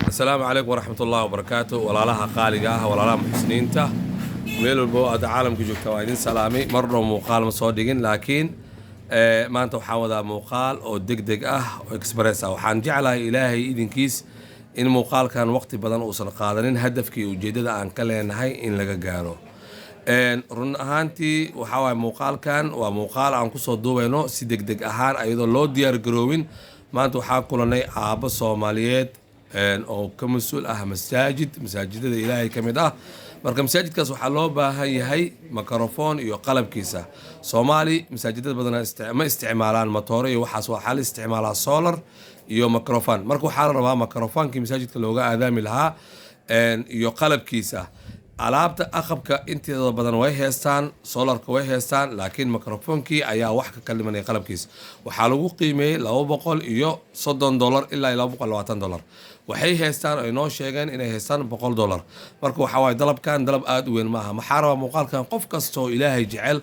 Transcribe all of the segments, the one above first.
السلام عليكم ورحمة الله وبركاته ولا لها قالقة ولا لها محسنين ته ميل البو هذا عالم كجوك توائدين سلامي مرة مقال مصادقين لكن ما أنت وحاول مقال أو دق أو إكسبريس أو حنجعلها إلهي إذن كيس إن مقال كان وقت بدن أوصل قادرين هدفك وجدد عن كلين هاي إن لقى جارو run ahaantii waxa waay muuqaalkan waa muuqaal aan ku soo duubayno si degdeg ahaan ayadoo loo diyaar garoowin maanta waxaa kulanay aabbo Soomaaliyeed oo ka mas'uul ah masaajidada Ilaahay kamid ah marka masaajidkaas waxaa loo baahan yahay microphone iyo qalabkiisa Soomaali masaajidada badan ma isticmaalaan matooro iyo waxaas waxa la isticmaalaa solar iyo microphone marka waxaa la rabaa microphone-kii masaajidka looga aadaami lahaa iyo qalabkiisa alaabta aqabka inteeda badan way heestaan solarka way heestaan laakiin microphone-kii ayaa wax ka kalimanay qalabkiisa waxaa lagu qiimeeyay $230 ilaa $220 waxay heestaan ay noo sheegeen inay heestaan $100 marka waxa waay dalabkan dalab aad u weyn maaha maxaa raba muuqaalkan qof kastoo ilaahay jecel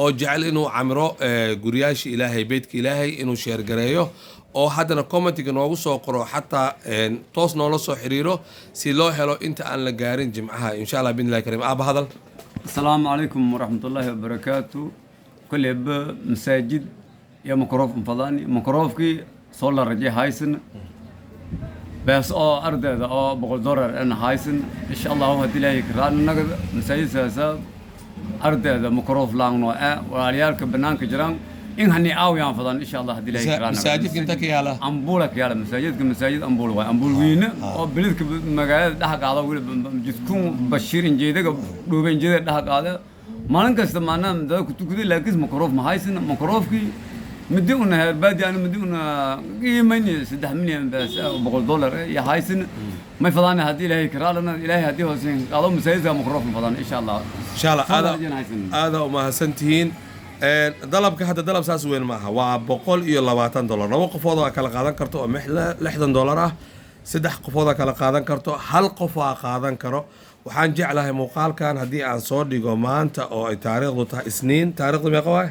oo jecel inuu camiro guriyaashi ilaahay beedka ilaahay inuu sheer gareeyo oo haddana commentiga noogu soo qoro xataa toos noola soo xiriiro si loo helo inta aan la gaarin jimcaha insha Allah bin Allah karim aaba hadal السلام عليكم ورحمة الله وبركاته كل مساجد يا مكروف فضاني مكروفكي صلى رجع هايسن بس أرض هذا بقول دولار أنا هايسن إن شاء الله هدي لي كران نقد مساجد ساسا أرض هذا مكروف لانو وعيالك بنانك جران إن هني أو يا فضان إن شاء الله هدي لي كران مساجد كنت كيالا أمبولك يا مساجد أمبول أمبول وين وبلدك مجال ده قاعد أقول جتكون بشيرين جيدك دوبين جيدك ده قاعد ما نكست معنا ده كده لكن مكروف ما هايسن مكروف كي مديونا البادي أنا مديونا قيمني 6 مليون بس بقول دولار يا هايسن ما فضاني هدي لي كران إلهي هدي حسين قالوا مساجد مكروف فضان إن شاء الله إن شاء الله هذا وما سنتين dalabka hadda dalab saas weyn maaha waa $120 laba qofood oo kala qaadan karto oo $60 ah saddex qofood oo kala qaadan karto hal qof oo qaadan karo waxaan jeclahay muuqaalkan haddii aan soo dhigo maanta oo ay taariikhdu tahay Isniin taariikhdu meeqa waay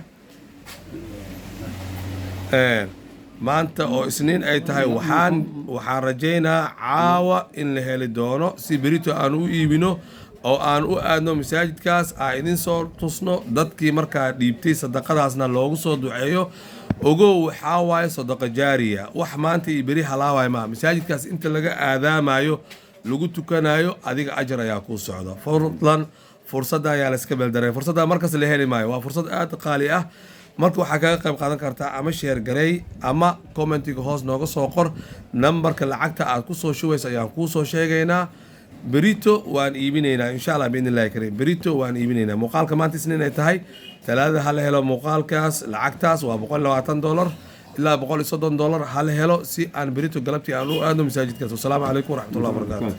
maanta oo Isniin ay tahay waxaan rajaynaa caawa in la heli doono si berito aan u iibino oo aan u aadno masaajidkaas aan idin soo tusno dadkii markaa dhiibtay sadaqadaasna loogu soo duceeyo ogow waxaa waaye sadaqa jaariya wax maanta iyo beri halaaway ma masaajidkaas inta laga aadaamayo lagu tukanayo adiga ajar ayaa ku socda fadlan fursadda ayaa la iska beeldaray fursadda markaas la heli maayo waa fursad aad qaali ah marka waxaa kaga qayb qaadan kartaa ama share gareey ama commentiga hoos nooga soo qor nambarka lacagta aad ku soo shubayso ayaan kuu soo sheegaynaa بريتو وان إيبينينا إن شاء الله بإذن الله الكريم بريتو وان إيبينينا مقال كمان تسنين تهاي ثلاثة هل هلو مقال كاس العكتاس وبقول $20 إلا بقول $60 هل هلو سي أن بريتو قلبتي أنو مساجد كاس والسلام عليكم ورحمة الله وبركاته